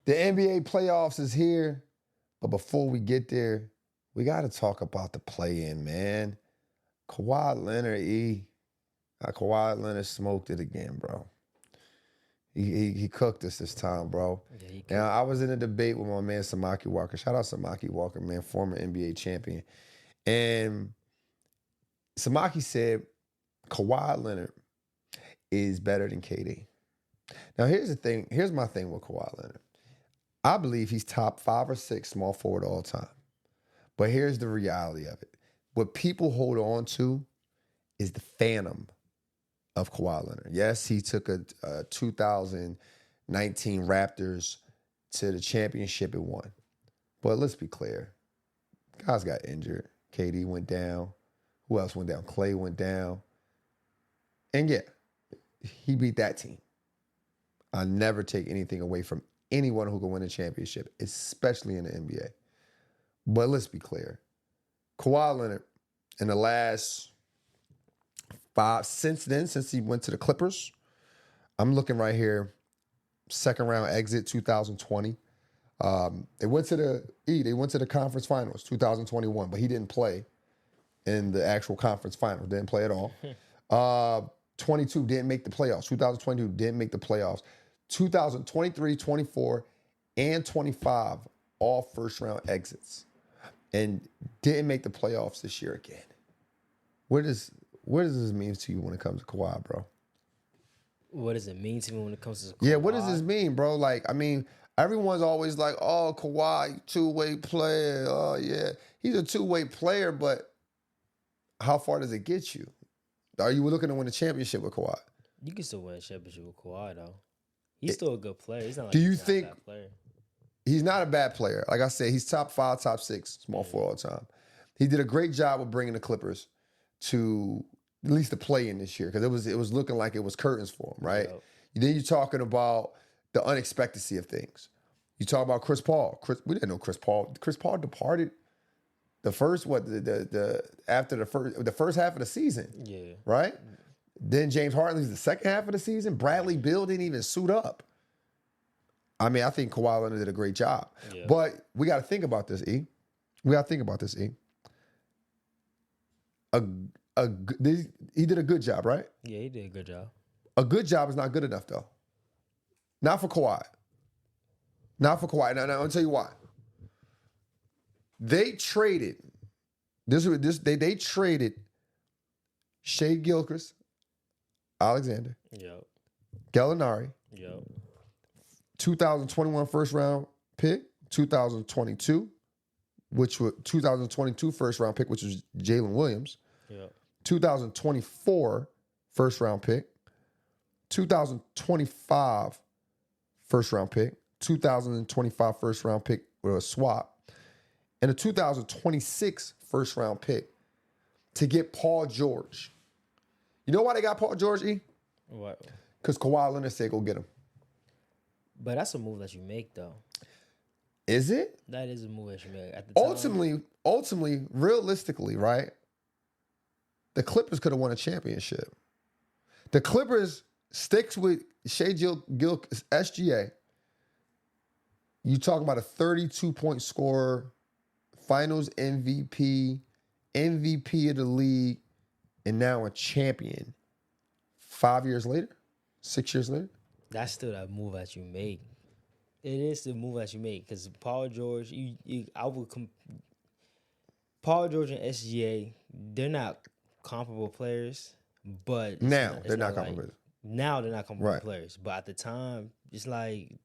The NBA playoffs is here, but before we get there, we got to talk about the play-in, man. Kawhi Leonard, Kawhi Leonard smoked it again, bro. He cooked us this time, bro. Yeah, Now, I was in a debate with my man Samaki Walker. Shout out Samaki Walker, man, former NBA champion. And Samaki said Kawhi Leonard is better than KD. Now, here's the thing. Here's my thing with Kawhi Leonard. I believe he's top 5 or 6 small forward all time. But here's the reality of it. What people hold on to is the phantom of Kawhi Leonard. Yes, he took a 2019 Raptors to the championship and won. But let's be clear. Guys got injured. KD went down. Who else went down? Clay went down. And yeah, he beat that team. I never take anything away from anyone who can win a championship, especially in the NBA. But let's be clear. Kawhi Leonard, in the last 5, since he went to the Clippers, I'm looking right here, second round exit 2020. They went to the conference finals 2021, but he didn't play in the actual conference finals. Didn't play at all. 22 didn't make the playoffs. 2022 didn't make the playoffs. 2023, 24, and 25 all first round exits, and didn't make the playoffs this year again. What does this mean to you when it comes to Kawhi, bro? What does it mean to me when it comes to Kawhi? Yeah, what does this mean, bro? Like, I mean, everyone's always like, oh, Kawhi, two-way player. Oh, yeah. He's a two-way player, but how far does it get you? Are you looking to win a championship with Kawhi? You can still win a championship with Kawhi, though. He's still a good player. He's not like Do you he's not think a bad player. He's not a bad player? Like I said, he's top 5, top 6 small forward all the time. He did a great job of bringing the Clippers to at least the play-in this year, because it was looking like it was curtains for him, right? Yep. Then you're talking about the unexpectancy of things. You talk about Chris Paul. We didn't know Chris Paul. Chris Paul departed the first after the first half of the season. Yeah. Right? Then James Harden leaves the second half of the season. Bradley Beal didn't even suit up. I mean, I think Kawhi Leonard did a great job. Yeah. But we got to think about this, E. We got to think about this, E. He did a good job, right? Yeah, he did a good job. A good job is not good enough, though. Not for Kawhi. Not for Kawhi. Now I'll tell you why. They traded. They traded Shea Gilchrist, Alexander, Yep. Gallinari, Yep. 2021 first round pick, 2022, which was 2022 first round pick, which was Jalen Williams, Yep. 2024 first round pick, 2025 first round pick, 2025 first round pick with a swap, and a 2026 first round pick to get Paul George. You know why they got Paul George, E? What? Because Kawhi Leonard said go get him. But that's a move that you make, though. Is it? That is a move that you make. At the time, Ultimately, realistically, right? The Clippers could have won a championship. The Clippers sticks with Shea Gilchrist, SGA. You talking about a 32-point scorer, Finals MVP, MVP of the league, and now a champion. 5 years later, 6 years later. that's still that move that you make. It is the move that you make because Paul George, Paul George and SGA, they're not comparable players, but Now they're not comparable. Now they're not comparable Right. players, but at the time, it's like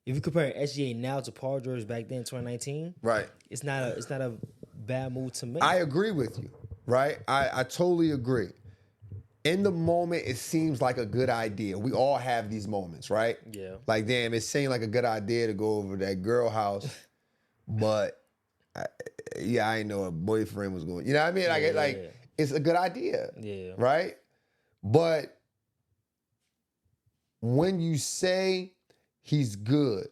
if you compare SGA now to Paul George back then, 2019, Right. it's not a bad move to make. I agree with you, right? I totally agree. In the moment, it seems like a good idea. We all have these moments, right? Yeah. Like, damn, it seemed like a good idea to go over to that girl house, but I didn't know her boyfriend was going. You know what I mean? Yeah. It's a good idea, Yeah. right? But when you say he's good,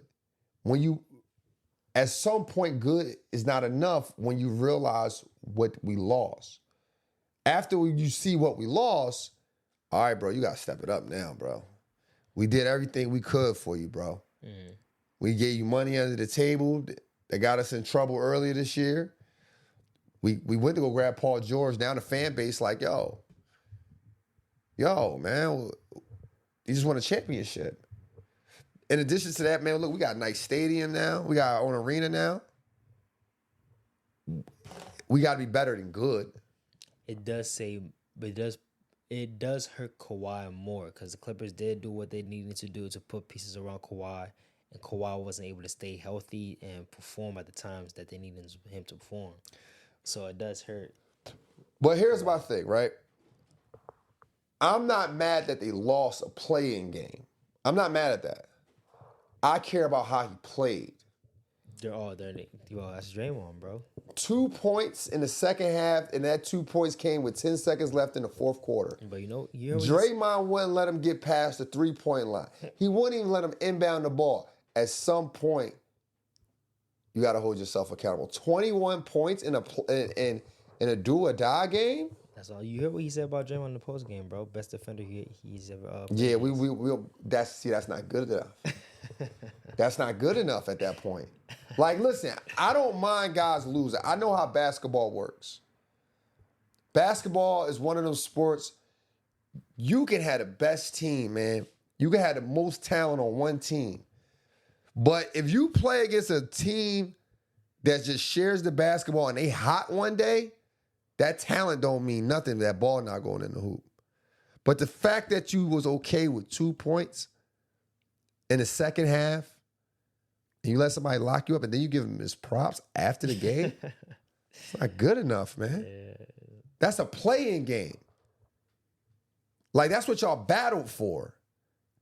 at some point, good is not enough when you realize what we lost. After you see what we lost, all right, bro, you got to step it up now, bro. We did everything we could for you, bro. Mm. We gave you money under the table that got us in trouble earlier this year. We went to go grab Paul George. Now the fan base like, yo, man, you just won a championship. In addition to that, man, look, we got a nice stadium now. We got our own arena now. We got to be better than good. It does hurt Kawhi more because the Clippers did do what they needed to do to put pieces around Kawhi, and Kawhi wasn't able to stay healthy and perform at the times that they needed him to perform. So it does hurt. But here's my thing, right? I'm not mad that they lost a play-in game. I'm not mad at that. I care about how he played. That's Draymond, bro. 2 points in the second half, and that 2 points came with 10 seconds left in the fourth quarter. But Draymond wouldn't let him get past the three-point line. He wouldn't even let him inbound the ball. At some point, you got to hold yourself accountable. 21 points in a do-or-die game? That's all. You heard what he said about Draymond in the post game, bro. Best defender he's ever. Yeah, that's not good enough. That's not good enough at that point. Like, listen, I don't mind guys losing. I know how basketball works. Basketball is one of those sports. You can have the best team, man. You can have the most talent on one team. But if you play against a team that just shares the basketball and they hot one day, that talent don't mean nothing. That ball not going in the hoop. But the fact that you was okay with 2 points in the second half, and you let somebody lock you up, and then you give him his props after the game, it's not good enough, man. Yeah. That's a play-in game. Like, that's what y'all battled for.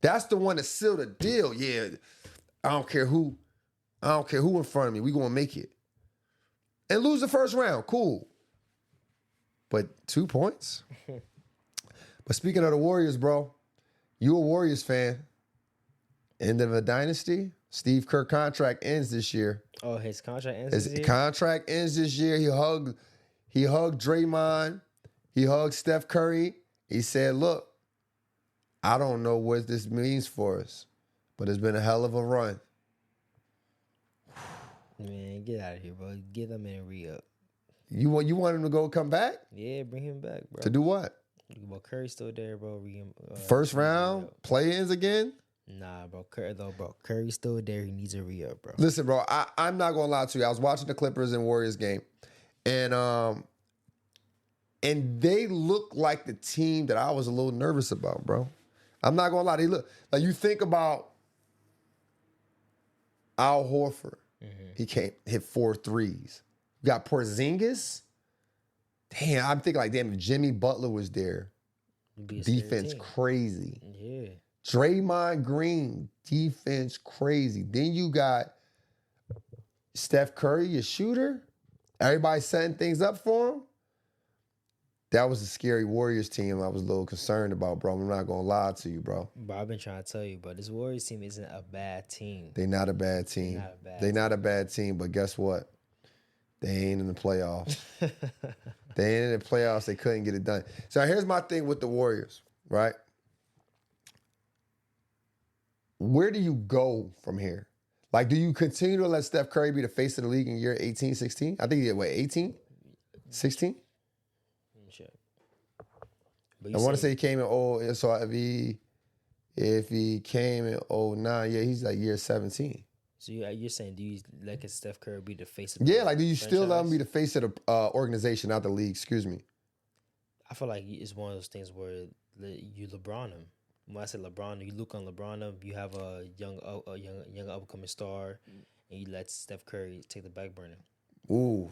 That's the one that sealed the deal. Yeah, I don't care who in front of me. We gonna make it. And lose the first round, cool. But 2 points? But speaking of the Warriors, bro, you a Warriors fan. End of a dynasty. Steve Kerr contract ends this year. Oh, his contract ends this year? His contract ends this year. He hugged Draymond. He hugged Steph Curry. He said, look, I don't know what this means for us, but it's been a hell of a run. Man, get out of here, bro. Get that man re-up. You want him to come back? Yeah, bring him back, bro. To do what? Well, Curry's still there, bro. First round, play-ins again? Nah, bro. Curry's still there. He needs a re-up, bro. Listen, bro, I'm not gonna lie to you. I was watching the Clippers and Warriors game, and they look like the team that I was a little nervous about, bro. I'm not gonna lie. They look like, you think about Al Horford. Mm-hmm. He hit 4 threes. You got Porzingis. Damn, I'm thinking like, damn, if Jimmy Butler was there, defense crazy. Yeah. Draymond Green, defense crazy. Then you got Steph Curry, your shooter. Everybody setting things up for him. That was a scary Warriors team I was a little concerned about, bro. I'm not going to lie to you, bro. But I've been trying to tell you, but this Warriors team isn't a bad team. They're not a bad team. They're not a bad team, but guess what? They ain't in the playoffs. They ain't in the playoffs. They couldn't get it done. So here's my thing with the Warriors, right? Where do you go from here? Like, do you continue to let Steph Curry be the face of the league in year 18, 16? I think he did, 18? 16? Sure. I want to say he came in so if he came in 09, yeah, he's like year 17. So you're saying, do you let Steph Curry be the face of the Yeah, like, do you still let him be the face of the organization, not the league, excuse me? I feel like it's one of those things where you LeBron him. When I say LeBron, you look on LeBron up, you have a young upcoming star, and you let Steph Curry take the back burner. Ooh.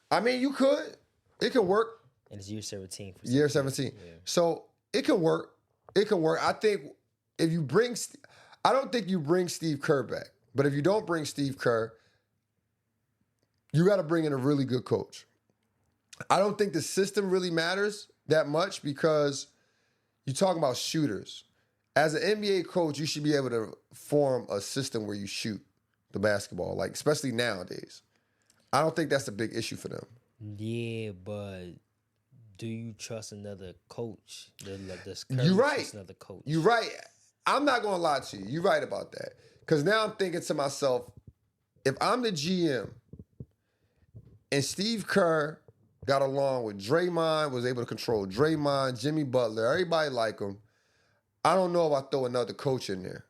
I mean, you could. It could work. And it's year 17. Year 17. Yeah. So it can work. It can work. I think if you bring... I don't think you bring Steve Kerr back. But if you don't bring Steve Kerr, you got to bring in a really good coach. I don't think the system really matters that much because you're talking about shooters. As an NBA coach, you should be able to form a system where you shoot the basketball, like especially nowadays. I don't think that's a big issue for them. Yeah, but do you trust another coach? You're right. Another coach. You're right. I'm not going to lie to you. You're right about that. Because now I'm thinking to myself, if I'm the GM and Steve Kerr got along with Draymond, was able to control Draymond, Jimmy Butler, everybody like him, I don't know if I throw another coach in there.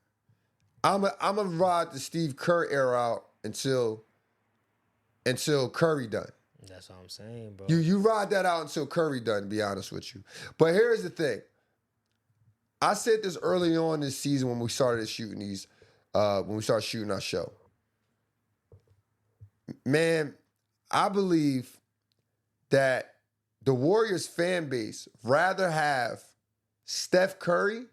I'm gonna ride the Steve Kerr era out until Curry done. That's what I'm saying, bro. You ride that out until Curry done, to be honest with you. But here's the thing. I said this early on this season when we started shooting these, when we started shooting our show. Man, I believe that the Warriors fan base rather have Steph Curry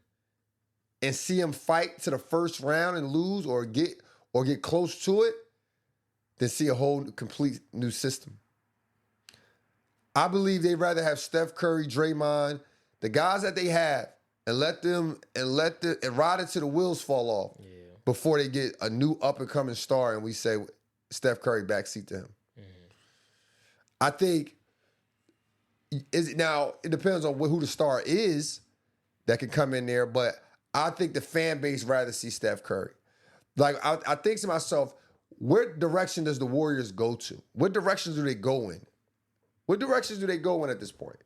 and see him fight to the first round and lose or get close to it than see a whole complete new system. I believe they'd rather have Steph Curry, Draymond, the guys that they have, and ride it till the wheels fall off before they get a new up-and-coming star and we say Steph Curry backseat to him. I think now it depends on who the star is that can come in there, but I think the fan base rather see Steph Curry. Like I think to myself, what direction does the Warriors go to? What directions do they go in? What directions do they go in at this point?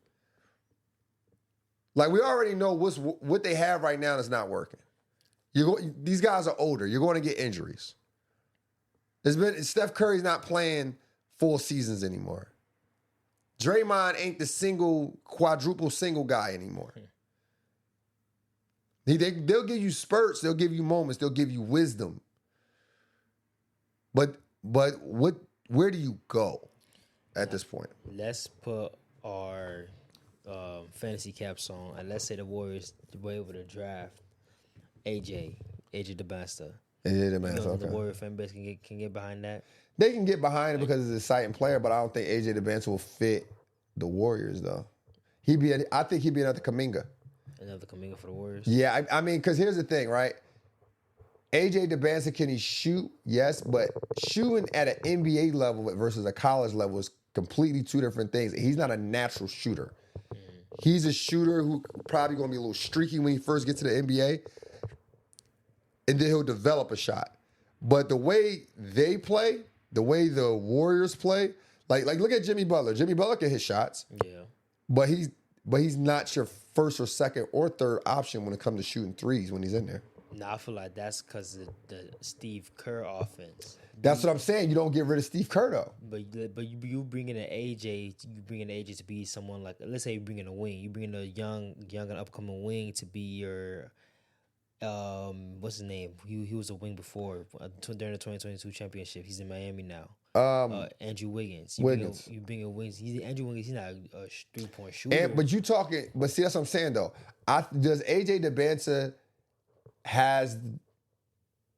Like we already know what they have right now is not working. These guys are older. You're going to get injuries. Steph Curry's not playing full seasons anymore. Draymond ain't the quadruple single guy anymore. They'll give you spurts. They'll give you moments. They'll give you wisdom. But where do you go at this point? Let's put our fantasy caps on, and let's say the Warriors were able to draft AJ DeBanster. Okay. The Warrior fan base can get behind that. They can get behind it because he's an exciting player, but I don't think AJ DeBanster will fit the Warriors though. I think he'd be another Kuminga. Another Kuminga for the Warriors. Yeah, I mean, because here's the thing, right? AJ DeBanster, can he shoot? Yes, but shooting at an NBA level versus a college level is completely two different things. He's not a natural shooter. He's a shooter who probably going to be a little streaky when he first gets to the NBA, and then he'll develop a shot. But the way they play, the way the Warriors play, like look at Jimmy Butler. Jimmy Butler can hit shots. Yeah. But he's not your first or second or third option when it comes to shooting threes when he's in there. No, I feel like that's because of the Steve Kerr offense. That's what I'm saying. You don't get rid of Steve Kerr though. But you bring in an AJ. You bring in AJ to be someone like, let's say you bring in a wing. You bring in a young and upcoming wing to be your what's his name? He was a wing before during the 2022 championship. He's in Miami now. Andrew Wiggins. You bring a Wiggins. Andrew Wiggins. He's not a 3-point shooter. But see, that's what I'm saying though. Does AJ DeBanter has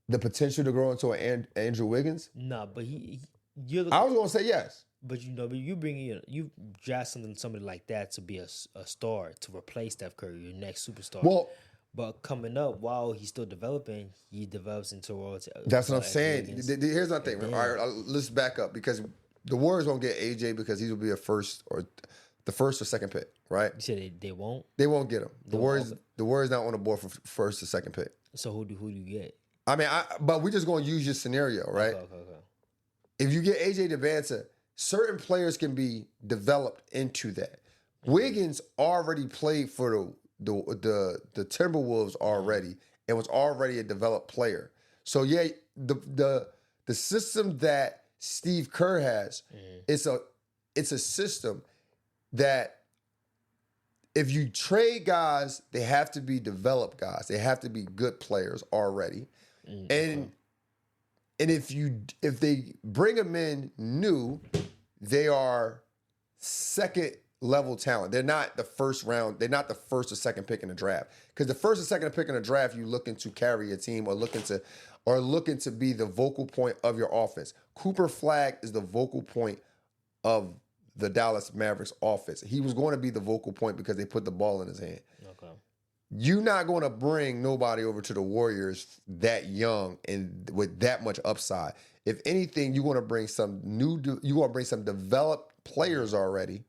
the potential to grow into an Andrew Wiggins? No, but I was going to say yes. But you bring in, you draft somebody like that to be a star to replace Steph Curry, your next superstar. Well, but coming up, while he's still developing, he develops into royalty. That's what I'm saying. Here's my thing. All right, let's back up because the Warriors won't get AJ because he will be the first or second pick, right? You said they won't. They won't get him. The Warriors not on the board for first or second pick. So who do you get? I mean, but we're just going to use your scenario, right? Okay. If you get AJ DeBanter, certain players can be developed into that. Wiggins already played for the Timberwolves already and was already a developed player. So yeah, the system that Steve Kerr has, it's a system that if you trade guys, they have to be developed guys. They have to be good players already. And if they bring them in new, they are second level talent. They're not the first round. They're not the first or second pick in the draft. Because the first or second pick in the draft, you looking to carry a team or looking to be the vocal point of your offense. Cooper Flagg is the vocal point of the Dallas Mavericks offense. He was going to be the vocal point because they put the ball in his hand. Okay. You're not going to bring nobody over to the Warriors that young and with that much upside. If anything, you're going to bring some developed players already,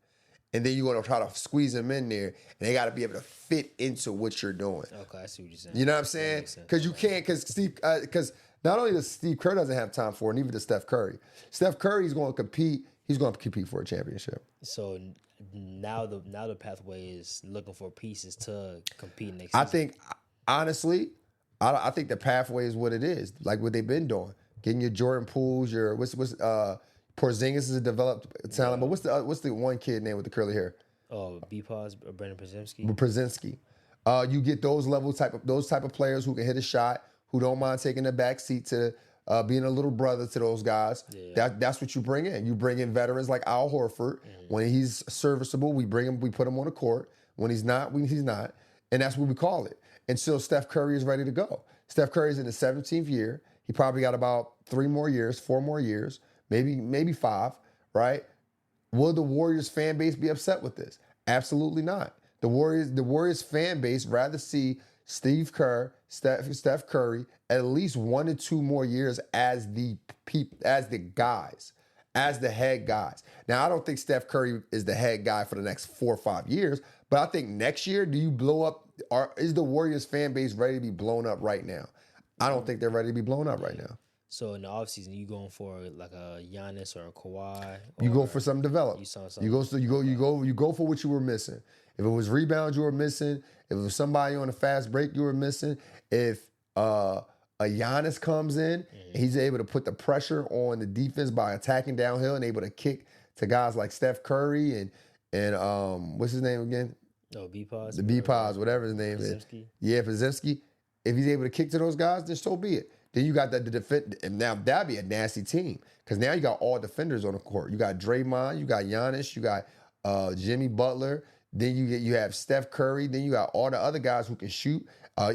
and then you're going to try to squeeze them in there, and they got to be able to fit into what you're doing. Okay, I see what you're saying. You know what I'm saying? Because you can't, because Not only does Steve Kerr doesn't have time for it, neither does Steph Curry. Steph Curry's going to compete. He's going to compete for a championship. So now the pathway is looking for pieces to compete next I season. think, honestly, I think the pathway is what it is, like what they've been doing. Getting your Jordan Pools, your Porzingis is a developed talent, but what's the one kid name with the curly hair? Oh, B-Pause, Brendan Przemski. Brzezinski. You get those type of players who can hit a shot, who don't mind taking the back seat to being a little brother to those guys. Yeah. That's what you bring in. You bring in veterans like Al Horford. When he's serviceable, we bring him, we put him on the court. When he's not, he's not. And that's what we call it. Until Steph Curry is ready to go. Steph Curry's in his 17th year. He probably got about 4 more years, maybe 5, right? Will the Warriors fan base be upset with this? Absolutely not. The Warriors fan base rather see Steve Kerr, Steph Curry, at least 1 to 2 more years as the guys, as the head guys. Now, I don't think Steph Curry is the head guy for the next 4 or 5 years, but I think next year, do you blow up? Is the Warriors fan base ready to be blown up right now? I don't think they're ready to be blown up right now. So in the offseason, you going for like a Giannis or a Kawhi? You go for something developed. You saw something. You go for what you were missing. If it was rebounds you were missing, if it was somebody on a fast break you were missing, if a Giannis comes in and he's able to put the pressure on the defense by attacking downhill and able to kick to guys like Steph Curry and what's his name again? Oh, B-Pause. The B-Pause, whatever his name is. Yeah, Podziemski. If he's able to kick to those guys, then so be it. Then you got the defend, and now that'd be a nasty team because now you got all defenders on the court. You got Draymond, you got Giannis, you got Jimmy Butler. Then you have Steph Curry. Then you got all the other guys who can shoot.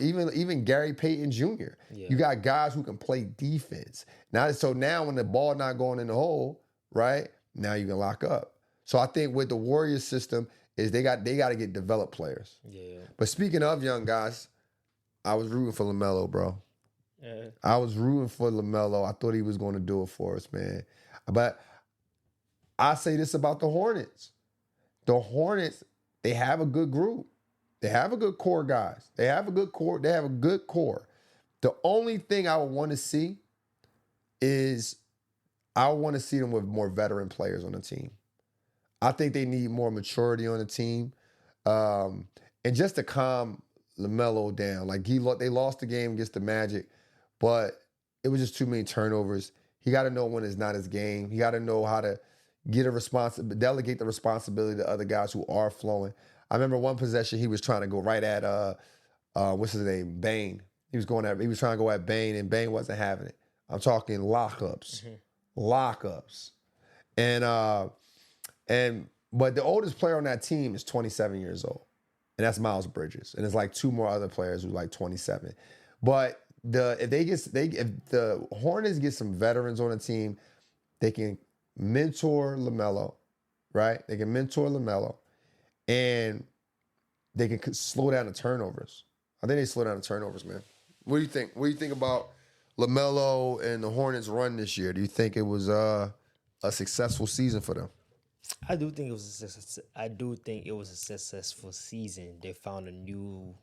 Even Gary Payton Jr. Yeah. You got guys who can play defense. Now when the ball not going in the hole, right? Now you can lock up. So I think with the Warriors system is they got to get developed players. Yeah. But speaking of young guys, I was rooting for LaMelo, bro. Yeah. I was rooting for LaMelo. I thought he was going to do it for us, man. But I say this about the Hornets. The Hornets, they have a good group. They have a good core guys. They have a good core. The only thing I would want to see is I want to see them with more veteran players on the team. I think they need more maturity on the team. And just to calm LaMelo down. Like they lost the game against the Magic, but it was just too many turnovers. He got to know when it's not his game. He got to know how to delegate the responsibility to other guys who are flowing. I remember one possession he was trying to go right at what's his name, Bane. He was trying to go at Bane, and Bane wasn't having it. I'm talking lockups, but the oldest player on that team is 27 years old. And that's Miles Bridges. And there's like 2 more other players who are like 27. But if the Hornets get some veterans on the team, they can mentor LaMelo, right? They can mentor LaMelo. And they can slow down the turnovers. I think they slow down the turnovers, man. What do you think? What do you think about LaMelo and the Hornets' run this year? Do you think it was a successful season for them? I do think it was a successful season. They found a new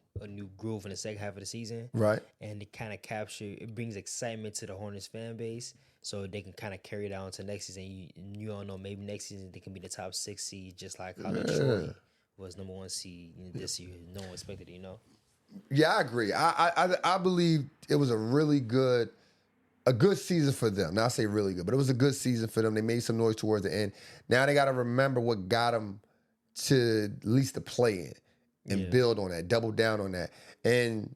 groove in the second half of the season, right? And it brings excitement to the Hornets fan base, so they can kind of carry it on to next season. You don't know, maybe next season they can be the top 6 seed, just like how Detroit was number 1 seed this year. No one expected it, Yeah, I agree. I believe it was a good season for them. Now I say really good, but it was a good season for them. They made some noise towards the end. Now they got to remember what got them to at least the play in and build on that, double down on that, and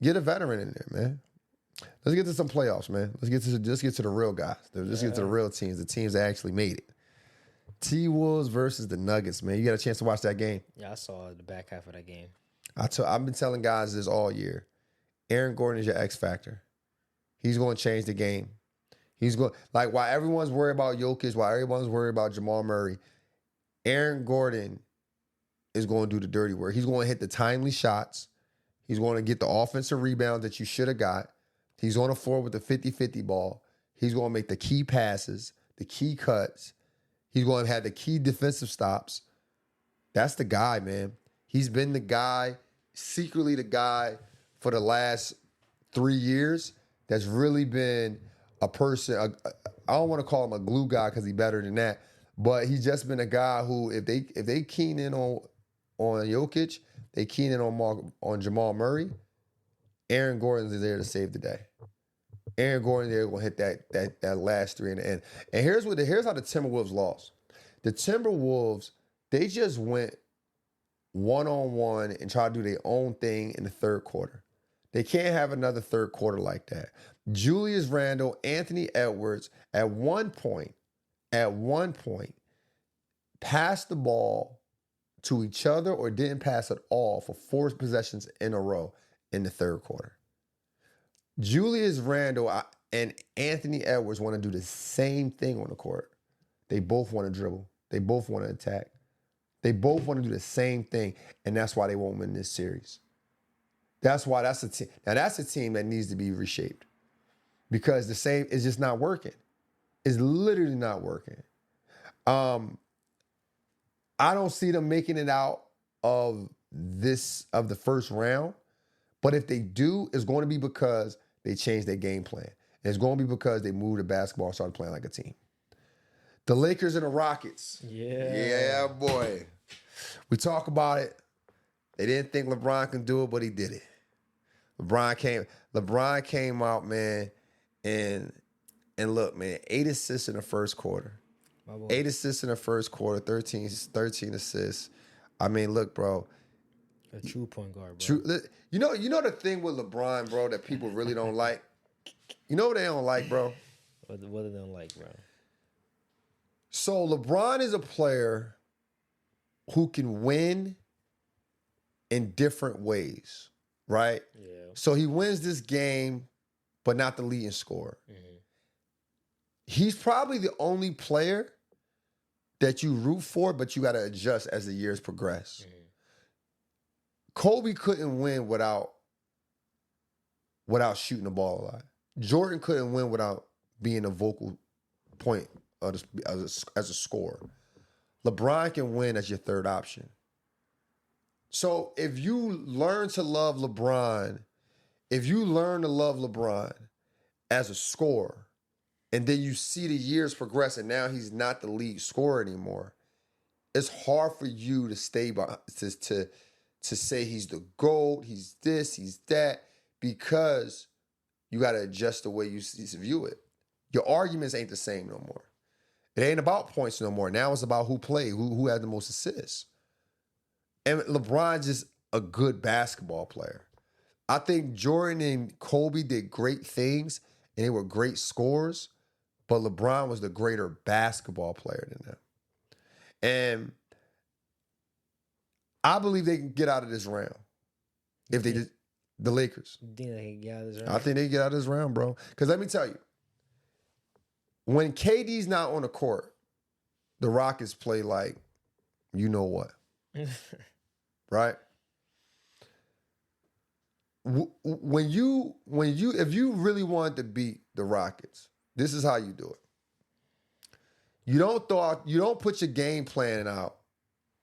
get a veteran in there, man. Let's get to some playoffs, man. Let's get to the real guys. Let's get to the real teams, the teams that actually made it. T-Wolves versus the Nuggets, man. You got a chance to watch that game? Yeah, I saw the back half of that game. I've been telling guys this all year. Aaron Gordon is your X factor. He's going to change the game. He's going while everyone's worried about Jokic, while everyone's worried about Jamal Murray, Aaron Gordon is going to do the dirty work. He's going to hit the timely shots. He's going to get the offensive rebound that you should have got. He's on the floor with the 50-50 ball. He's going to make the key passes, the key cuts. He's going to have the key defensive stops. That's the guy, man. He's been the guy, secretly the guy for the last 3 years. that's really been a person. I don't want to call him a glue guy because he's better than that, but he's just been a guy who, if they keen in on Jokic, they keen in on Jamal Murray. Aaron Gordon's there to save the day. Aaron Gordon there will hit that last three in the end. And here's how the Timberwolves lost. The Timberwolves, they just went one-on-one and tried to do their own thing in the third quarter. They can't have another third quarter like that. Julius Randle, Anthony Edwards, at one point, passed the ball to each other or didn't pass at all for 4 possessions in a row in the third quarter. Julius Randle and Anthony Edwards want to do the same thing on the court. They both want to dribble. They both want to attack. They both want to do the same thing, and that's why they won't win this series. That's why that's a team. Now, that's a team that needs to be reshaped because the same is just not working. It's literally not working. I don't see them making it out of the first round, but if they do, it's going to be because they changed their game plan. And it's going to be because they moved the basketball and started playing like a team. The Lakers and the Rockets. Yeah, boy. We talk about it. They didn't think LeBron can do it, but he did it. LeBron came out, man, and look, man, 8 assists in the first quarter. 8 assists in the first quarter, 13 assists. I mean, look, bro. A true point guard, bro. You know the thing with LeBron, bro, that people really don't like? You know what they don't like, bro? What do they don't like, bro? So LeBron is a player who can win in different ways, right? Yeah. So he wins this game, but not the leading scorer. Mm-hmm. He's probably the only player that you root for, but you got to adjust as the years progress. Mm-hmm. Kobe couldn't win without shooting the ball a lot. Jordan couldn't win without being a vocal point as a scorer. LeBron can win as your third option. So if you learn to love LeBron, as a scorer, and then you see the years progress and now he's not the lead scorer anymore, it's hard for you to stay by to say he's the GOAT, he's this, he's that, because you got to adjust the way you view it. Your arguments ain't the same no more. It ain't about points no more. Now it's about who played, who had the most assists. And LeBron's just a good basketball player. I think Jordan and Kobe did great things, and they were great scorers, but LeBron was the greater basketball player than them. And I believe they can get out of this round. If they just, the Lakers. You think they can get out of this round? I think they can get out of this round, bro. Because let me tell you, when KD's not on the court, the Rockets play like you know what. Right? If you really want to beat the Rockets, this is how you do it. You don't put your game plan out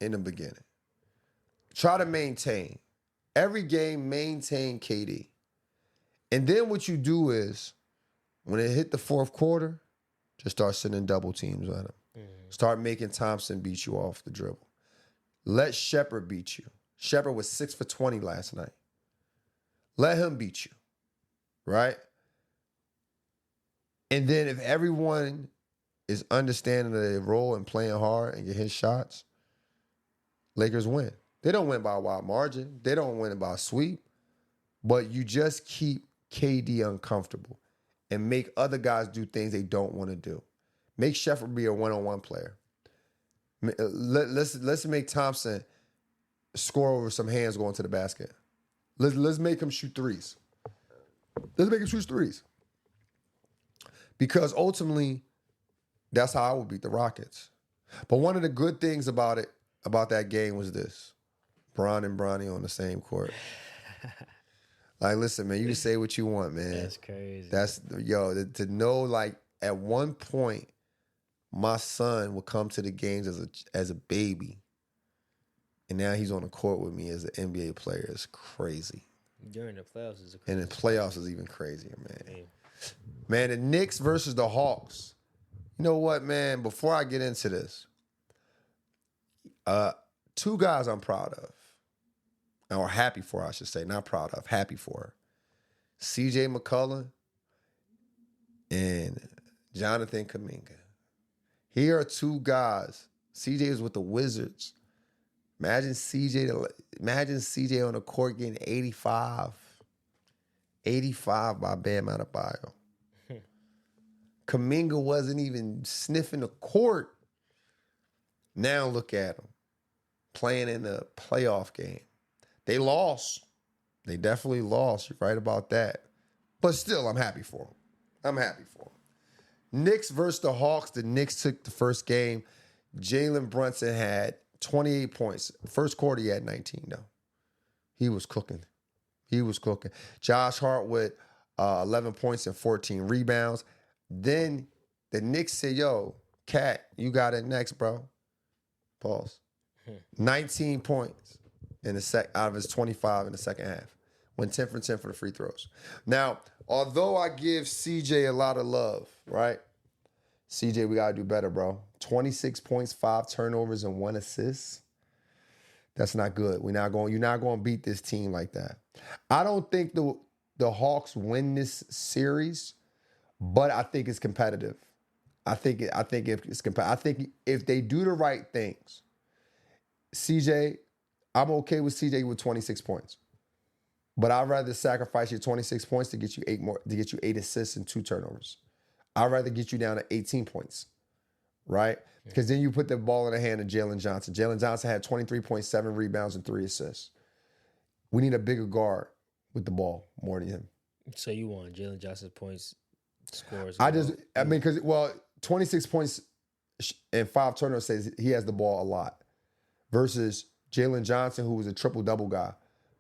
in the beginning. Try to maintain. Every game, maintain KD. And then what you do is, when it hit the fourth quarter, just start sending double teams on him. Mm-hmm. Start making Thompson beat you off the dribble. Let Shepherd beat you. Shepherd was 6 for 20 last night. Let him beat you, right? And then if everyone is understanding their role and playing hard and get his shots, Lakers win. They don't win by a wide margin. They don't win by a sweep. But you just keep KD uncomfortable and make other guys do things they don't want to do. Make Shepherd be a one-on-one player. Let's make Thompson score over some hands going to the basket. Let's make him shoot threes. Let's make him shoot threes. Because ultimately, that's how I would beat the Rockets. But one of the good things about that game was this. Bron and Bronny on the same court. Like, listen, man, you can say what you want, man. That's crazy. To know, like, at one point, my son would come to the games as a baby. And now he's on the court with me as an NBA player. It's crazy. During the playoffs is And crazy. the playoffs is even crazier, man. Yeah. Man, the Knicks versus the Hawks. You know what, man? Before I get into this, two guys I'm proud of, or happy for, I should say, not proud of, happy for. C.J. McCollum and Jonathan Kuminga. Here are two guys. C.J. is with the Wizards. Imagine C.J. on the court getting 85. 85 by Bam Adebayo. Kuminga wasn't even sniffing the court. Now look at him playing in the playoff game. They lost. They definitely lost. You're right about that. But still, I'm happy for them. I'm happy for them. Knicks versus the Hawks. The Knicks took the first game. Jalen Brunson had 28 points. First quarter, he had 19, though. He was cooking. He was cooking. Josh Hart with 11 points and 14 rebounds. Then the Knicks said, yo, Cat, you got it next, bro. Pause. 19 points out of his 25 in the second half. Went 10 for 10 for the free throws. Now, although I give CJ a lot of love, right? CJ, we got to do better, bro. 26 points, 5 turnovers, and 1 assist. That's not good. You're not going to beat this team like that. I don't think the Hawks win this series, but I think it's competitive. I think it's competitive. I think if they do the right things, CJ, I'm okay with CJ with 26 points. But I'd rather sacrifice your 26 points to get you 8 assists and 2 turnovers. I'd rather get you down to 18 points, right? Because then you put the ball in the hand of Jalen Johnson. Jalen Johnson had 23.7 rebounds and 3 assists. We need a bigger guard with the ball more than him. So you want Jalen Johnson's points scores? 26 points and 5 turnovers says he has the ball a lot versus Jalen Johnson, who was a triple-double guy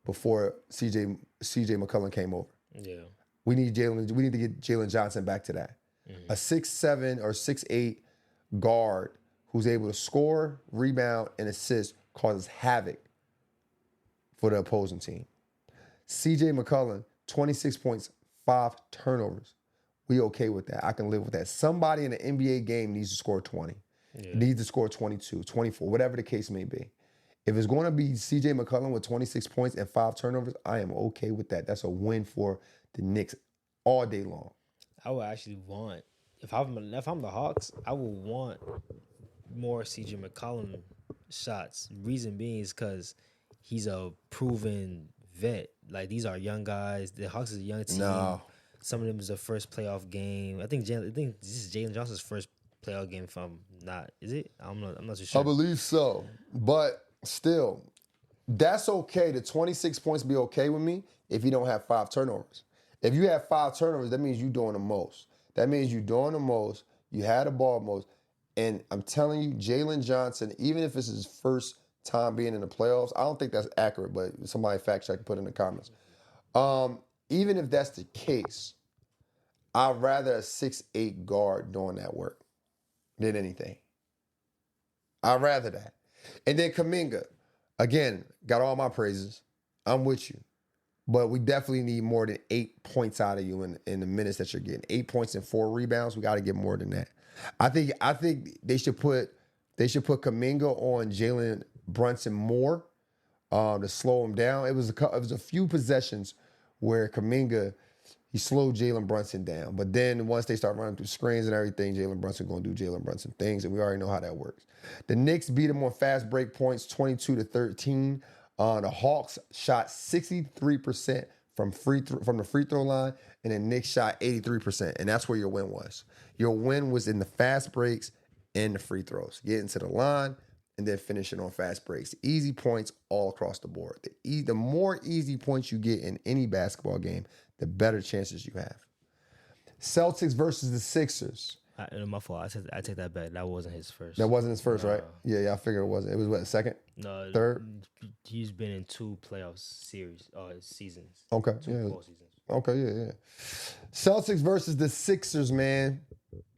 before CJ McCollum came over. Yeah. We need to get Jalen Johnson back to that. Mm-hmm. A 6'7" or 6'8" guard who's able to score, rebound, and assist causes havoc for the opposing team. CJ McCollum, 26 points, 5 turnovers. We okay with that. I can live with that. Somebody in an NBA game needs to score 20. Yeah. Needs to score 22, 24, whatever the case may be. If it's going to be CJ McCollum with 26 points and 5 turnovers, I am okay with that. That's a win for the Knicks all day long. I would actually want, if I'm the Hawks, I would want more CJ McCollum shots. Reason being is because he's a proven vet. Like, these are young guys. The Hawks is a young team. No. Some of them is their first playoff game. I think this is Jalen Johnson's first playoff game. If I'm not, is it? I'm not too sure. I believe so, but still, that's okay. The 26 points be okay with me if you don't have 5 turnovers. If you have 5 turnovers, that means you're doing the most. That means you're doing the most. You had the ball most. And I'm telling you, Jalen Johnson, even if it's his first time being in the playoffs, I don't think that's accurate, but somebody fact check and put it in the comments. Even if that's the case, I'd rather a 6'8" guard doing that work than anything. I'd rather that. And then Kuminga, again, got all my praises. I'm with you. But we definitely need more than 8 points out of you in the minutes that you're getting. 8 points and 4 rebounds. We got to get more than that. I think they should put Kuminga on Jalen Brunson more to slow him down. It was a few possessions where Kuminga, he slowed Jalen Brunson down. But then once they start running through screens and everything, Jalen Brunson going to do Jalen Brunson things, and we already know how that works. The Knicks beat them on fast break points, 22-13. The Hawks shot 63% from the free throw line, and the Knicks shot 83%, and that's where your win was. Your win was in the fast breaks and the free throws, getting to the line and then finishing on fast breaks. Easy points all across the board. The more easy points you get in any basketball game, the better chances you have. Celtics versus the Sixers. My fault. I take that back. That wasn't his first. That wasn't his first, right? Yeah, I figured it wasn't. It was what, second? No, third? He's been in 2 playoff seasons. Okay, 2 yeah. full seasons. Okay, yeah. Celtics versus the Sixers, man.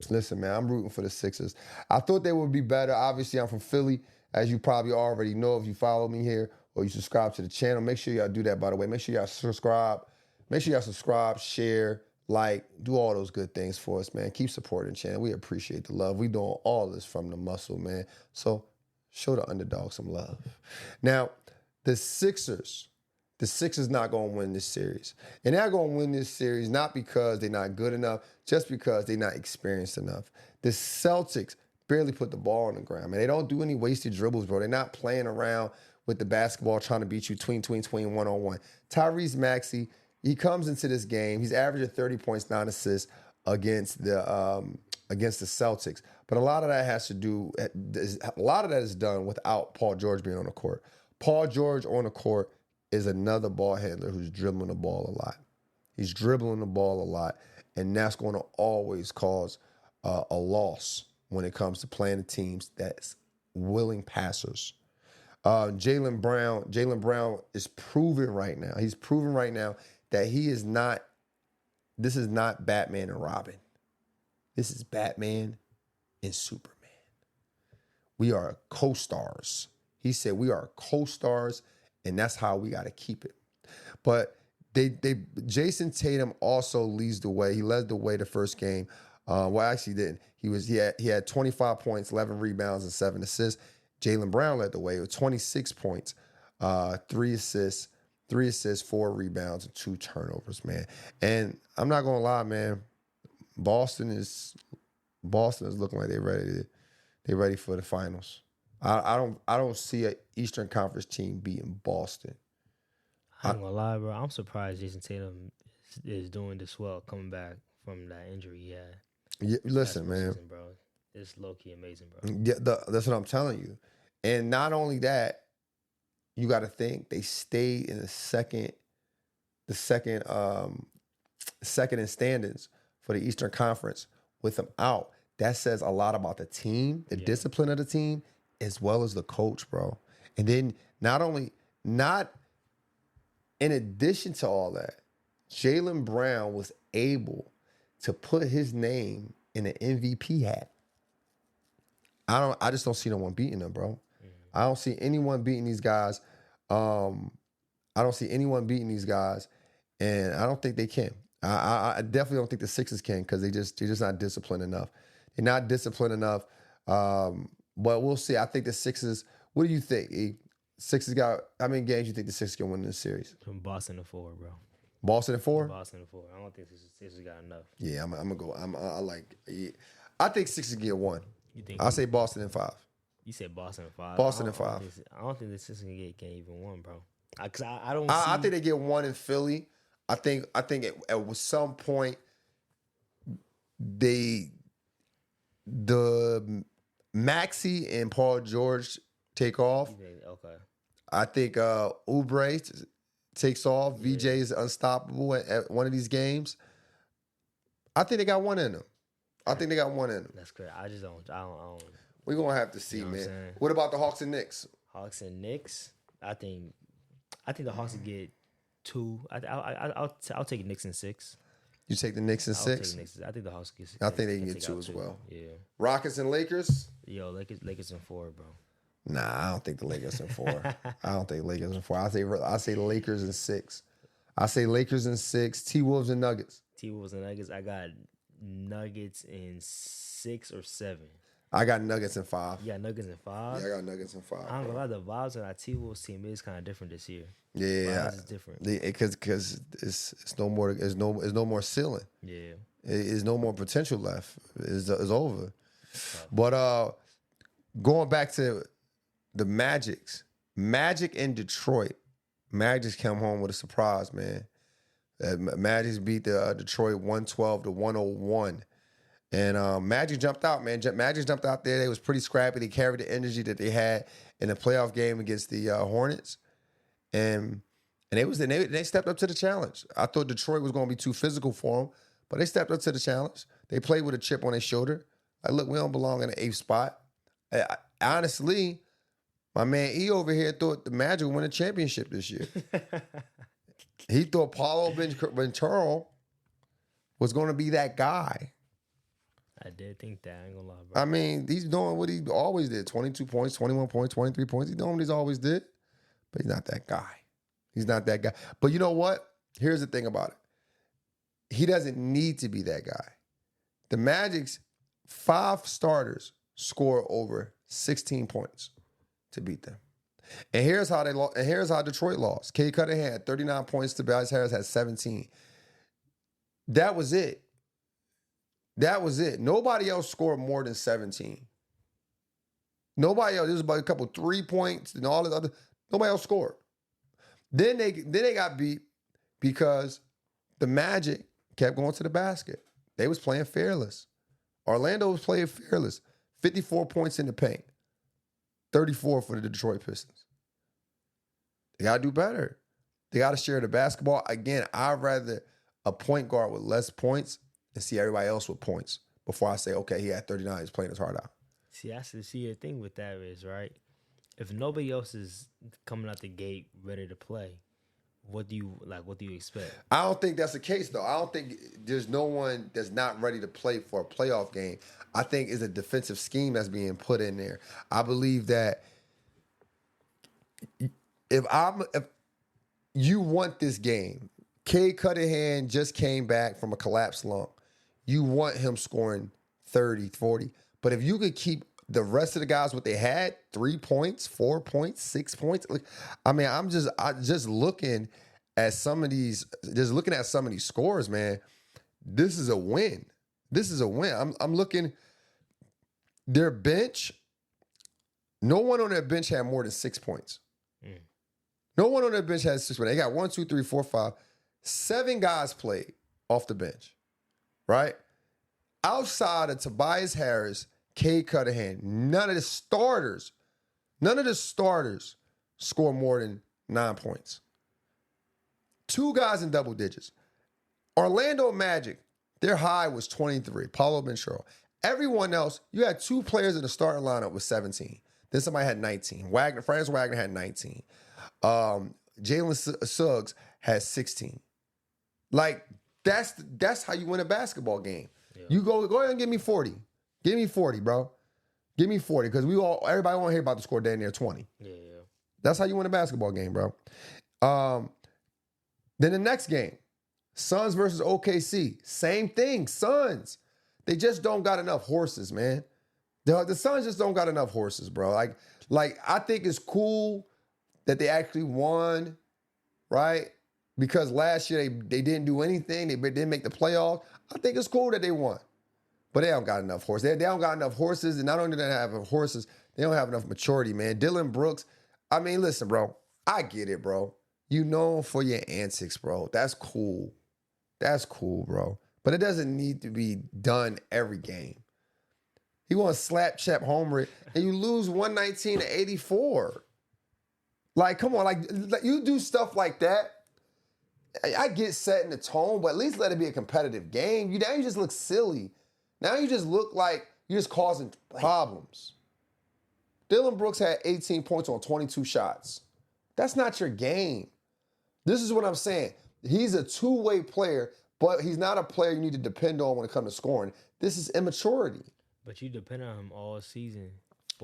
Listen, man, I'm rooting for the Sixers. I thought they would be better. Obviously, I'm from Philly, as you probably already know if you follow me here or you subscribe to the channel, make sure y'all do that, by the way. Make sure y'all subscribe. Make sure y'all subscribe, share, like, do all those good things for us, man. Keep supporting the channel. We appreciate the love. We doing all this from the muscle, man. So show the underdog some love. Now, the Sixers not going to win this series. And they're going to win this series not because they're not good enough, just because they're not experienced enough. The Celtics barely put the ball on the ground, man. They don't do any wasted dribbles, bro. They're not playing around with the basketball trying to beat you tween, one-on-one. Tyrese Maxey, he comes into this game. He's averaging 30 points, 9 assists against the Celtics. But a lot of that is done without Paul George being on the court. Paul George on the court is another ball handler who's dribbling the ball a lot. He's dribbling the ball a lot, and that's going to always cause a loss when it comes to playing the teams that's willing passers. Jaylen Brown is proving right now. He's proving right now that this is not Batman and Robin. This is Batman and Superman. We are co-stars. He said we are co-stars, and that's how we got to keep it. But Jason Tatum also leads the way. He led the way the first game. Well, actually didn't. He had 25 points, 11 rebounds, and 7 assists. Jaylen Brown led the way with 26 points, 3 assists, 4 rebounds, and 2 turnovers, man. And I'm not gonna lie, man. Boston is looking like they're ready for the finals. I don't see an Eastern Conference team beating Boston. I ain't gonna lie, bro. I'm surprised Jason Tatum is doing this well, coming back from that injury he had. Yeah, listen, man, season, bro. It's low key amazing, bro. Yeah, that's what I'm telling you. And not only that, you got to think they stayed in the second in standings for the Eastern Conference with them out. That says a lot about the team, the discipline of the team, as well as the coach, bro. And then not in addition to all that, Jaylen Brown was able to put his name in an MVP hat. I just don't see no one beating them, bro. Mm-hmm. I don't see anyone beating these guys. I don't see anyone beating these guys, and I don't think they can. I definitely don't think the Sixers can because they're just not disciplined enough. They're not disciplined enough. But we'll see. I think the Sixers. What do you think? Sixers got. How many games do you think the Sixers can win this series? From Boston to 4, bro. Boston to 4. Boston to 4. I don't think the Sixers got enough. Yeah, I'm gonna go. I think Sixers get 1. You think? I say Boston in 5. You said Boston in 5. Boston in 5. I don't think the Sixers can even 1, bro. Because I don't. I think they get 1 in Philly. I think at some point the Maxey and Paul George take off. Okay. I think Oubre takes off. VJ is unstoppable at one of these games. I think they got 1 in them. That's great. I don't. We're going to have to see, man. What about the Hawks and Knicks? Hawks and Knicks? I think the Hawks will get 2. I'll take Knicks in 6. You take the Knicks in 6? I think the Hawks get 6. I think they can get 2 as well. Yeah. Rockets and Lakers? Yo, Lakers in 4, bro. Nah, I don't think the Lakers in 4. I don't think Lakers in 4. I say Lakers in 6. I say Lakers in 6. T-Wolves and Nuggets. I got Nuggets in 6 or 7. I got Nuggets in 5. You got Nuggets in 5? Yeah, I got Nuggets in 5. I don't gonna lie, the vibes of that T-Wolves team is kind of different this year. Yeah, it's different because it's no more ceiling. Yeah, it's no more potential left. It's over. But going back to the Magic in Detroit. Magic come home with a surprise, man. Magic beat the Detroit 112-101. And Magic jumped out, man. Magic jumped out there. They was pretty scrappy. They carried the energy that they had in the playoff game against the Hornets. And they stepped up to the challenge. I thought Detroit was going to be too physical for them, but they stepped up to the challenge. They played with a chip on their shoulder. Like, look, we don't belong in the 8th spot. Honestly, my man E over here thought the Magic would win a championship this year. He thought Paulo Banchero was going to be that guy. I did think that. I ain't gonna lie, bro. I mean, he's doing what he always did. 22 points, 21 points, 23 points. He's doing what he's always did. but he's not that guy. He's not that guy. But you know what? Here's the thing about it. He doesn't need to be that guy. The Magic's 5 starters score over 16 points to beat them. And here's how they lost. And here's how Detroit lost. Cade Cunningham had 39 points. Tobias Harris had 17. That was it. That was it. Nobody else scored more than 17. Nobody else. There was about a couple 3 points and all the other. Nobody else scored. Then they got beat because the Magic kept going to the basket. They was playing fearless. Orlando was playing fearless. 54 points in the paint. 34 for the Detroit Pistons. They got to do better. They got to share the basketball. Again, I'd rather a point guard with less points and see everybody else with points before I say, okay, he had 39, he's playing his heart out. See, the thing with that is, right, if nobody else is coming out the gate ready to play, what do you expect? I don't think that's the case, though. I don't think there's no one that's not ready to play for a playoff game. I think it's a defensive scheme that's being put in there. I believe that if you want this game, Cade Cunningham just came back from a collapse lung. You want him scoring 30, 40. But if you could keep the rest of the guys what they had, 3 points, 4 points, 6 points. I mean, I'm just looking at some of these scores, man. This is a win. This is a win. I'm looking their bench. No one on their bench had more than 6 points. No one on their bench had 6 points. They got 1, 2, 3, 4, 5. 7 guys played off the bench, right? Outside of Tobias Harris, Cade Cunningham, none of the starters score more than 9 points. 2 guys in double digits. Orlando Magic, their high was 23, Paolo Banchero. Everyone else, you had 2 players in the starting lineup with 17. Then somebody had 19. Franz Wagner had 19. Jalen Suggs had 16. Like, that's how you win a basketball game. Yeah. You go ahead and give me 40. Give me 40, bro. Give me 40, because everybody want to hear about the score down near 20. Yeah. That's how you win a basketball game, bro. Then the next game, Suns versus OKC. Same thing, Suns. They just don't got enough horses, man. The Suns just don't got enough horses, bro. Like I think it's cool that they actually won, right? Because last year they didn't do anything. They didn't make the playoffs. I think it's cool that they won. But they don't got enough horses. They don't got enough horses. And not only do they have horses, they don't have enough maturity, man. Dylan Brooks, I mean, listen, bro. I get it, bro. You known for your antics, bro. That's cool. That's cool, bro. But it doesn't need to be done every game. You want to slap Chet Homer and you lose 119-84. Like, come on. Like you do stuff like that. I get setting the tone, but at least let it be a competitive game. Now you just look silly. Now you just look like you're just causing problems. Dylan Brooks had 18 points on 22 shots. That's not your game. This is what I'm saying. He's a two-way player, but he's not a player you need to depend on when it comes to scoring. This is immaturity. But you depend on him all season.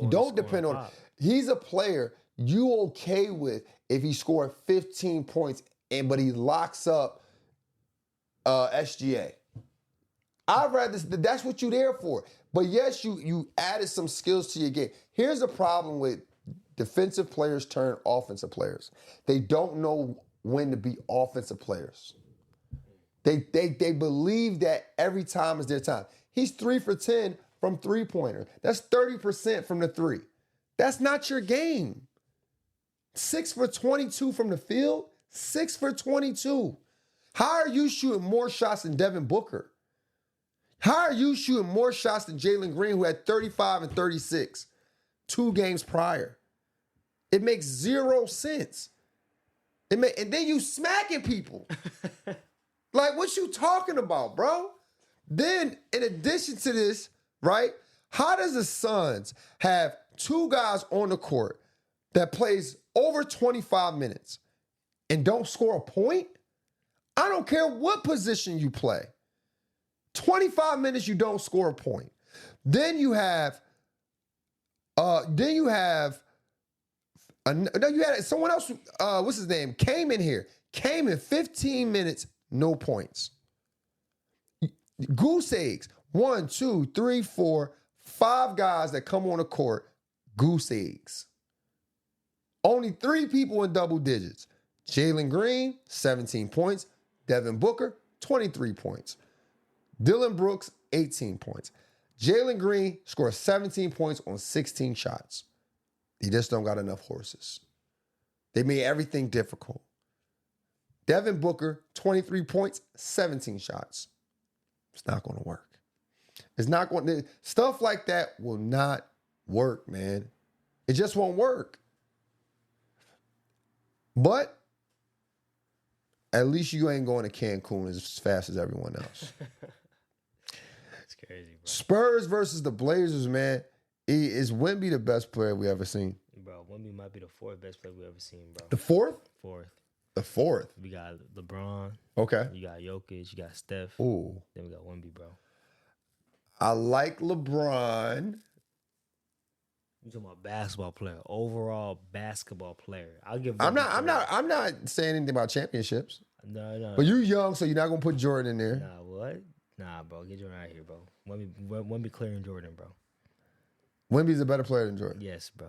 You don't depend on him. He's a player you okay with if he scored 15 points, but he locks up SGA. That's what you're there for. But yes, you added some skills to your game. Here's the problem with defensive players turn offensive players. They don't know when to be offensive players. They believe that every time is their time. He's 3 for 10 from three-pointer. That's 30% from the 3. That's not your game. 6 for 22 from the field. 6 for 22. How are you shooting more shots than Devin Booker? How are you shooting more shots than Jalen Green, who had 35 and 36 2 games prior? It makes 0 sense. And then you smacking people. Like, what you talking about, bro? Then, in addition to this, right, how does the Suns have 2 guys on the court that plays over 25 minutes and don't score a point? I don't care what position you play. 25 minutes, you don't score a point. Then you have No, you had someone else. What's his name? Came in 15 minutes, no points. Goose eggs. 1, 2, 3, 4, 5 guys that come on the court. Goose eggs. Only 3 people in double digits. Jalen Green, 17 points. Devin Booker, 23 points. Dylan Brooks, 18 points. Jalen Green scored 17 points on 16 shots. He just don't got enough horses. They made everything difficult. Devin Booker, 23 points, 17 shots. It's not going to work. It's not going to. Stuff like that will not work, man. It just won't work. But at least you ain't going to Cancun as fast as everyone else. That's crazy, bro. Spurs versus the Blazers, man. Is Wemby the best player we ever seen? Bro, Wemby might be the 4th best player we ever seen, bro. The 4th? 4th. The 4th. We got LeBron. Okay. You got Jokic. You got Steph. Ooh. Then we got Wemby, bro. I like LeBron. You talking about basketball player, overall basketball player. I'll give. I'm not saying anything about championships. No. But you young, so you're not gonna put Jordan in there. Nah, what? Nah, bro. Get Jordan out of here, bro. Wemby clearing Jordan, bro. Wemby's a better player than Jordan. Yes, bro.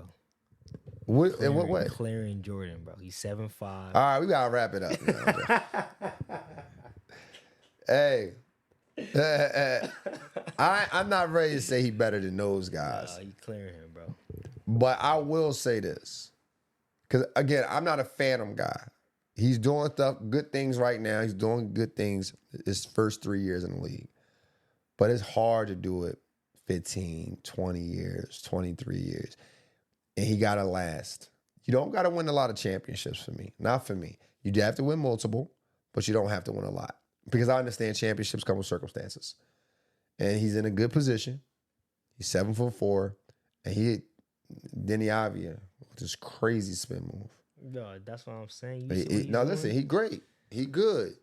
In what way? Clearing Jordan, bro. He's 7'5". All right, we gotta wrap it up. Hey. I'm not ready to say he better than those guys. You clearing him, bro. But I will say this. Because, again, I'm not a phantom guy. He's doing good things right now. He's doing good things his first 3 years in the league. But it's hard to do it 15, 20 years, 23 years. And he got to last. You don't got to win a lot of championships for me. Not for me. You do have to win multiple, but you don't have to win a lot. Because I understand championships come with circumstances. And he's in a good position. He's 7'4", and Denny Avia with this crazy spin move. No, that's what I'm saying. Listen, he great. He good.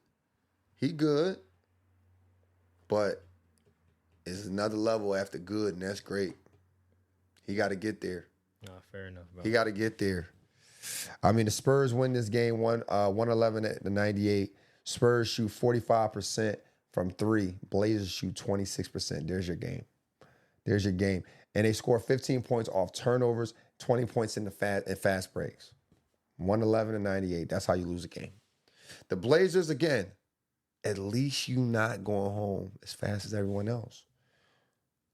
But it's another level after good, and that's great. He got to get there. No, fair enough, bro. He got to get there. I mean, the Spurs win this game 111-98. Spurs shoot 45% from 3. Blazers shoot 26%. There's your game. And they score 15 points off turnovers, 20 points in fast breaks. 111-98. That's how you lose a game. The Blazers, again, at least you not going home as fast as everyone else.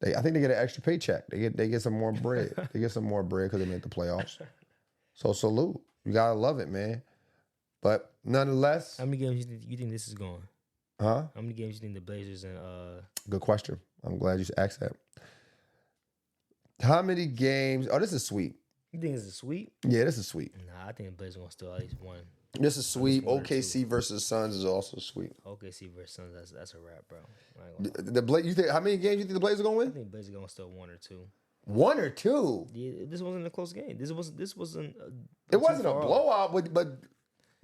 I think they get an extra paycheck. They get some more bread. They get some more bread because they made the playoffs. So salute. You gotta love it, man. But nonetheless, how many games you think this is going? Huh? How many games you think the Blazers and Good question. I'm glad you asked that. How many games? Oh, this is sweep. You think it's a sweep? Yeah, this is sweep. Nah, I think the Blazers gonna steal at least one. This is sweep. OKC versus Suns is also sweep. OKC versus Suns, that's a wrap, bro. You think how many games you think the Blazers gonna win? I think the Blazers gonna steal 1 or 2. 1 or 2? Yeah, this wasn't a close game. This wasn't. It wasn't a blowout, but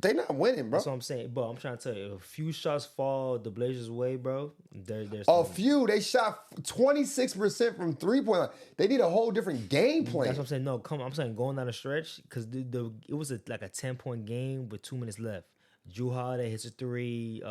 they not winning, bro. That's what I'm saying. But I'm trying to tell you, if a few shots fall the Blazers' way, bro, there's a few. They shot 26% from 3-point line. They need a whole different game plan. That's what I'm saying. No, I'm saying going down the stretch because it was like a 10-point game with 2 minutes left. Jrue Holiday hits a 3.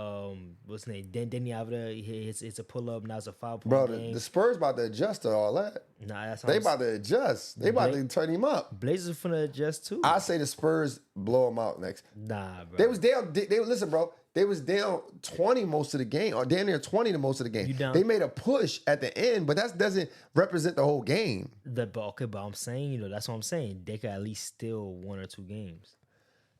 What's his name? Denny Avdia hits a pull up. Now it's a 5-point game. The Spurs about to adjust to all that. Nah, that's they about to adjust. They about to turn him up. Blazers are finna adjust too. I say the Spurs blow them out next. Nah, bro. They was down. Listen, bro. They was down 20 most of the game, or down near 20 to most of the game. They made a push at the end, but that doesn't represent the whole game. But I'm saying, that's what I'm saying. They could at least steal 1 or 2 games.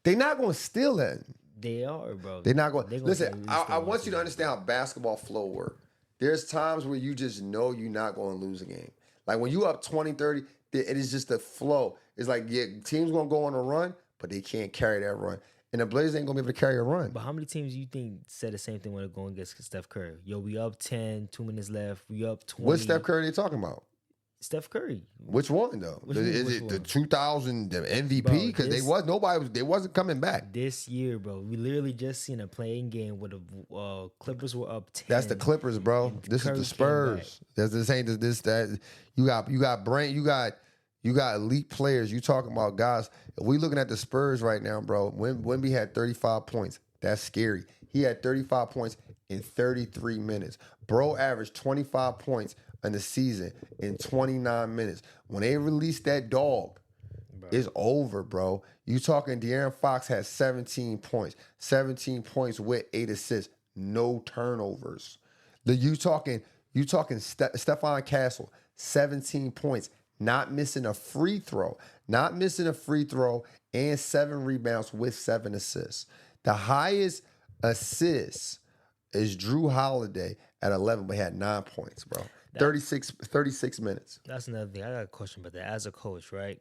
They're not going to steal that. They are, bro. They're not going. Listen, I want you to understand how basketball flow work. There's times where you just know you're not going to lose a game. Like when you up 20, 30, it is just a flow. It's like, yeah, team's going to go on a run, but they can't carry that run. And the Blazers ain't going to be able to carry a run. But how many teams do you think said the same thing when they're going against Steph Curry? Yo, we up 10, 2 minutes left. We up 20. What Steph Curry they talking about? Steph Curry. Which one though? Is it the 2000 MVP? Because they wasn't coming back this year, bro. We literally just seen a playing game where the Clippers were up 10. That's the Clippers, bro. This Curry is the Spurs. This ain't this that. You got Brent. You got You got elite players. You talking about guys. If we looking at the Spurs right now, bro, Wemby had 35 points. That's scary. He had 35 points in 33 minutes. Bro averaged 25 points in the season in 29 minutes. When they released that dog, it's over, bro. You talking De'Aaron Fox had 17 points. 17 points with 8 assists. No turnovers. You talking Stephon Castle, 17 points. Not missing a free throw. Not missing a free throw and 7 rebounds with 7 assists. The highest assist is Drew Holiday at 11, but he had 9 points, bro. 36 minutes. That's another thing. I got a question about that. As a coach, right?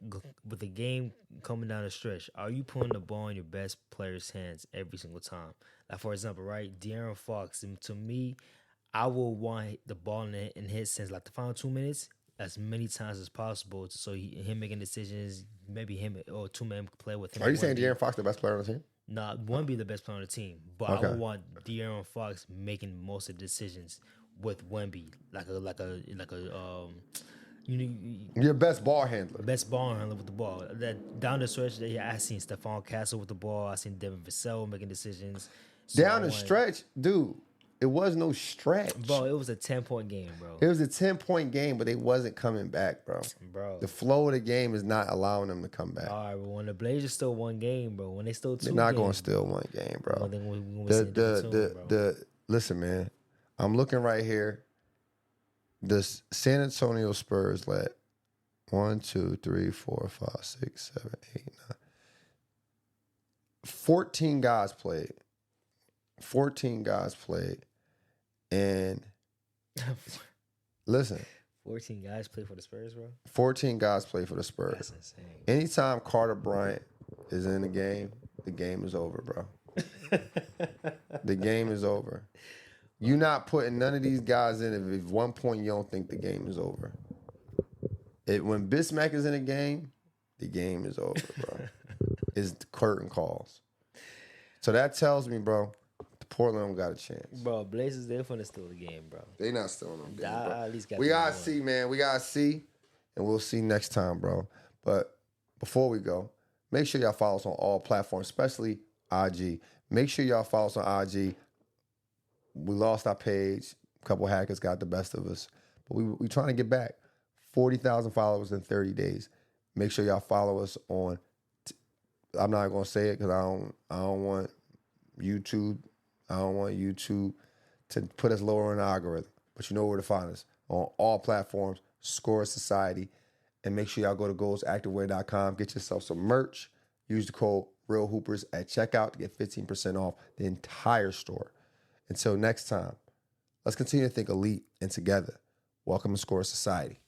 With the game coming down the stretch, are you putting the ball in your best player's hands every single time? Like, for example, right? De'Aaron Fox, and to me, I will want the ball in his hands, like the final 2 minutes, as many times as possible, so him making decisions, maybe him or two men play with him. Are you saying De'Aaron Fox the best player on the team? Nah, one be the best player on the team, but I would want De'Aaron Fox making most of the decisions with Wemby, your best ball handler. Best ball handler with the ball. That down the stretch, I seen Stephon Castle with the ball. I seen Devin Vassell making decisions. So down the stretch, dude. It was no stretch. Bro, it was a 10-point game, bro. It was a 10-point game, but they wasn't coming back, bro. The flow of the game is not allowing them to come back. All right, but when the Blazers still one game, bro, when they still two they're not going to steal one game, bro. Listen, man, I'm looking right here. The San Antonio Spurs led 1, 2, 3, 4, 5, 6, 7, 8, 9. 14 guys played. 14 guys played. And listen. 14 guys play for the Spurs, bro? 14 guys play for the Spurs. That's insane. Anytime Carter Bryant is in the game is over, bro. The game is over. You're not putting none of these guys in if at one point you don't think the game is over. When Bismack is in the game is over, bro. It's the curtain calls. So that tells me, bro, Portland don't got a chance. Bro, Blazers, they're finna steal the game, bro. They not stealing the game, bro. At least we gotta see, man. We gotta see, and we'll see next time, bro. But before we go, make sure y'all follow us on all platforms, especially IG. Make sure y'all follow us on IG. We lost our page. A couple hackers got the best of us. But we trying to get back. 40,000 followers in 30 days. Make sure y'all follow us on, I'm not going to say it because I don't want YouTube. I don't want YouTube to put us lower in the algorithm. But you know where to find us. On all platforms, Score Society. And make sure y'all go to goalsactivewear.com. Get yourself some merch. Use the code RealHoopers at checkout to get 15% off the entire store. Until next time, let's continue to think elite and together. Welcome to Score Society.